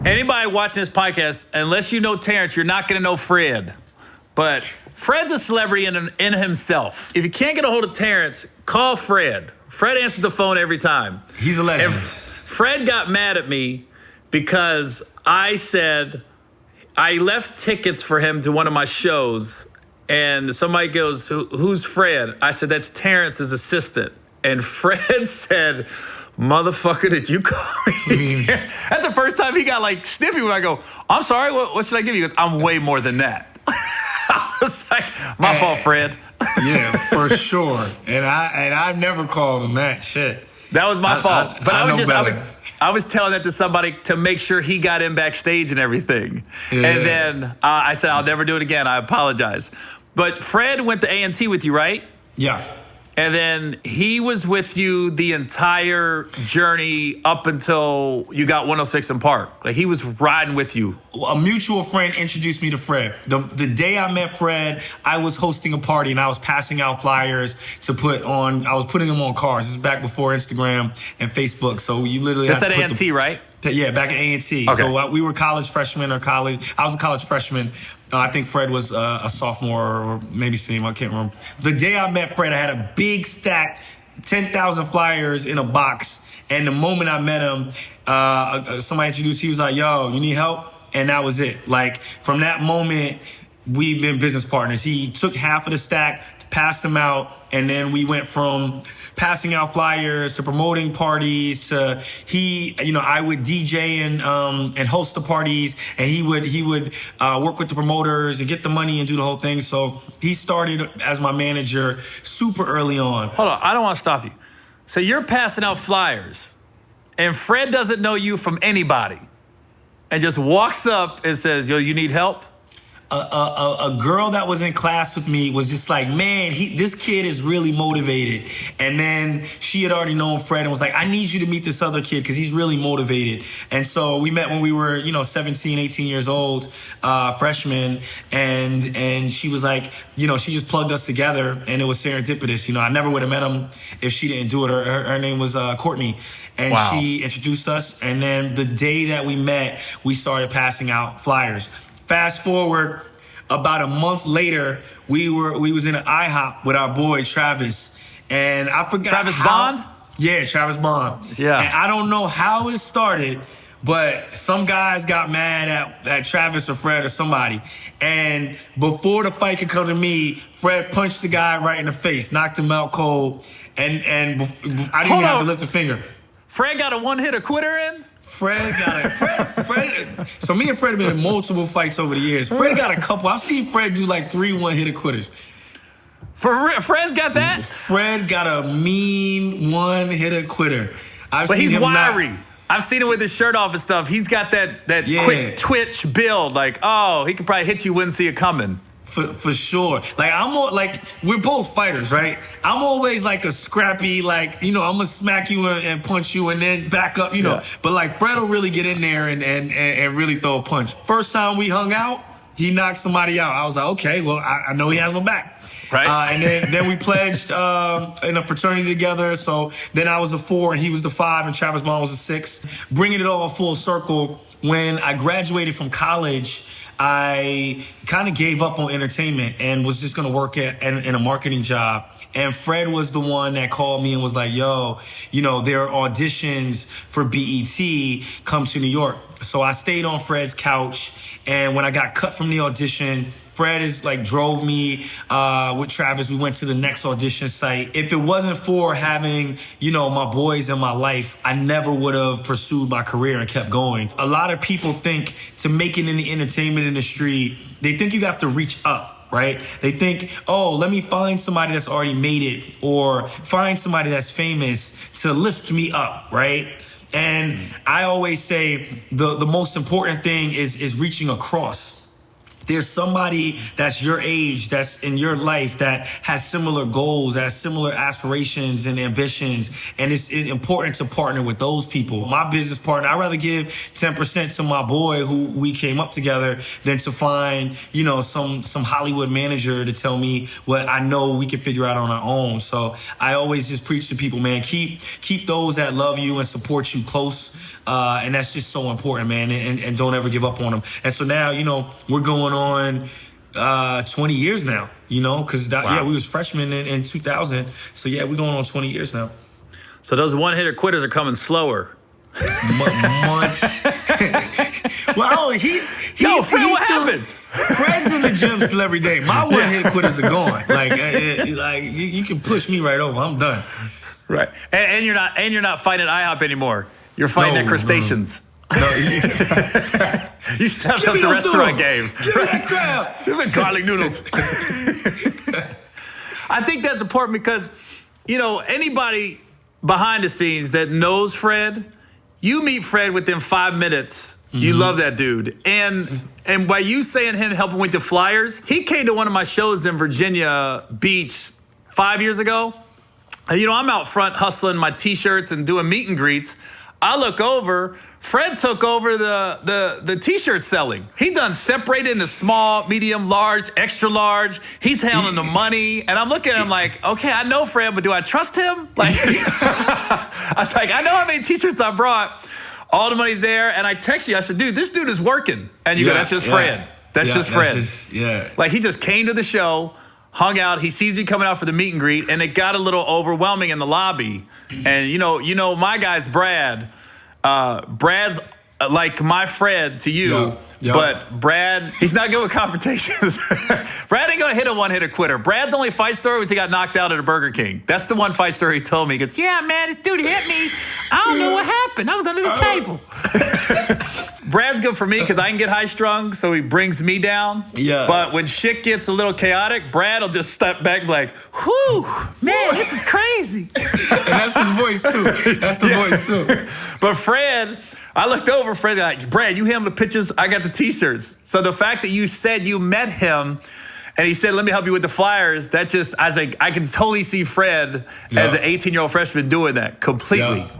Anybody watching this podcast, unless you know Terrence, you're not going to know Fred. But Fred's a celebrity in himself. If you can't get a hold of Terrence, call Fred. Fred answers the phone every time. He's a legend. And Fred got mad at me because I said I left tickets for him to one of my shows, and somebody goes, "Who's Fred?" I said, "That's Terrence's assistant." And Fred said, "Motherfucker, did you call me?" That's the first time he got like snippy when I go, "I'm sorry, what should I give you?" He goes, "I'm way more than that." I was like, my fault, Fred. Yeah, for sure. And I've never called him that shit. That was my fault. But I was telling that to somebody to make sure he got in backstage and everything. Yeah. And then I said, "I'll never do it again. I apologize." But Fred went to A&T with you, right? Yeah. And then he was with you the entire journey up until you got 106 in Park. Like, he was riding with you. A mutual friend introduced me to Fred. The day I met Fred, I was hosting a party and I was passing out flyers to put on. I was putting them on cars. This is back before Instagram and Facebook. So you literally. That's at A&T, right? Yeah, back at A&T. Okay. So we were college freshmen or college. I was a college freshman. I think Fred was a sophomore or maybe senior. I can't remember. The day I met Fred, I had a big stack, 10,000 flyers in a box. And the moment I met him, somebody introduced, he was like, "Yo, you need help?" And that was it. Like, from that moment, we've been business partners. He took half of the stack, passed them out, and then we went from passing out flyers to promoting parties to I would DJ and host the parties, and he would work with the promoters and get the money and do the whole thing. So he started as my manager super early on. Hold on, I don't want to stop you. So you're passing out flyers, and Fred doesn't know you from anybody, and just walks up and says, "Yo, you need help?" A girl that was in class with me was just like, "Man, this kid is really motivated." And then she had already known Fred and was like, "I need you to meet this other kid because he's really motivated." And so we met when we were, 17, 18 years old, freshmen. And she was like, she just plugged us together, and it was serendipitous. I never would have met him if she didn't do it. Her name was Courtney. And wow. She introduced us. And then the day that we met, we started passing out flyers. Fast forward, about a month later, we was in an IHOP with our boy Travis, and I forgot Travis Bond. Yeah, Travis Bond. Yeah, and I don't know how it started, but some guys got mad at Travis or Fred or somebody, and before the fight could come to me, Fred punched the guy right in the face, knocked him out cold, and I didn't even have to lift a finger. Fred got a one-hitter quitter in. Fred. So me and Fred have been in multiple fights over the years. Fred got a couple. I've seen Fred do like 3 one-hitter quitters. Fred's got that? Fred got a mean one-hitter quitter. But he's wiry. I've seen him with his shirt off and stuff. He's got that quick twitch build. Like, he could probably hit you, wouldn't see it coming. For sure. Like, I'm more like, we're both fighters, right? I'm always like a scrappy, like, I'm gonna smack you and punch you and then back up, Yeah. But like, Fred will really get in there and really throw a punch. First time we hung out, he knocked somebody out. I was like, okay, well, I know he has my back. Right. And then we pledged in a fraternity together. So then I was the 4 and he was the 5 and Travis Bond was the 6. Bringing it all full circle, when I graduated from college, I kind of gave up on entertainment and was just going to work in a marketing job. And Fred was the one that called me and was like, "Yo, there are auditions for BET. Come to New York." So I stayed on Fred's couch. And when I got cut from the audition, Fred drove me with Travis. We went to the next audition site. If it wasn't for having, my boys in my life, I never would have pursued my career and kept going. A lot of people think to make it in the entertainment industry, they think you have to reach up, right? They think, let me find somebody that's already made it or find somebody that's famous to lift me up, right? And I always say the most important thing is reaching across. there's somebody that's your age, that's in your life, that has similar goals, has similar aspirations and ambitions, and it's important to partner with those people. My business partner, I'd rather give 10% to my boy who we came up together than to find, some Hollywood manager to tell me what I know we can figure out on our own. So I always just preach to people, man, keep those that love you and support you close. And that's just so important, man. And don't ever give up on them. And so now, we're going on 20 years now, because we was freshmen in 2000. So yeah, we're going on 20 years now. So those one-hitter quitters are coming slower. Much. Well, he's Fred, what happened? Fred's in the gym still every day. My one-hit quitters are gone. Like you can push me right over. I'm done. Right. And you're not fighting IHOP anymore. You're fighting at crustaceans. No, you stepped up the restaurant game. Give me that crab. Give me garlic noodles. I think that's important because, anybody behind the scenes that knows Fred, you meet Fred within 5 minutes. Mm-hmm. You love that dude. And by you saying him helping with the Flyers, he came to one of my shows in Virginia Beach 5 years ago. And, I'm out front hustling my T-shirts and doing meet and greets. I look over, Fred took over the T-shirt selling. He done separated into small, medium, large, extra large. He's handling the money. And I'm looking at him like, okay, I know Fred, but do I trust him? I was like, I know how many T-shirts I brought. All the money's there. And I text you, I said, dude, this dude is working. And you go, that's just Fred. That's just Fred. He just came to the show, hung out. He sees me coming out for the meet and greet, and it got a little overwhelming in the lobby. And my guy's Brad. Brad's like my Fred to you, but Brad, he's not good with confrontations. Brad ain't gonna hit a one-hitter quitter. Brad's only fight story was he got knocked out at a Burger King. That's the one fight story he told me. He goes, yeah, man, this dude hit me. I don't know what happened. I was under the table. Brad's good for me because I can get high strung, so he brings me down. Yeah. But when shit gets a little chaotic, Brad will just step back and be like, whew, man, this is crazy. And that's his voice too. Voice too. But Fred, I looked over, Fred, like, Brad, you handle the pictures, I got the T-shirts. So the fact that you said you met him and he said, let me help you with the Flyers, I was like, I can totally see Fred as an 18-year-old freshman doing that completely.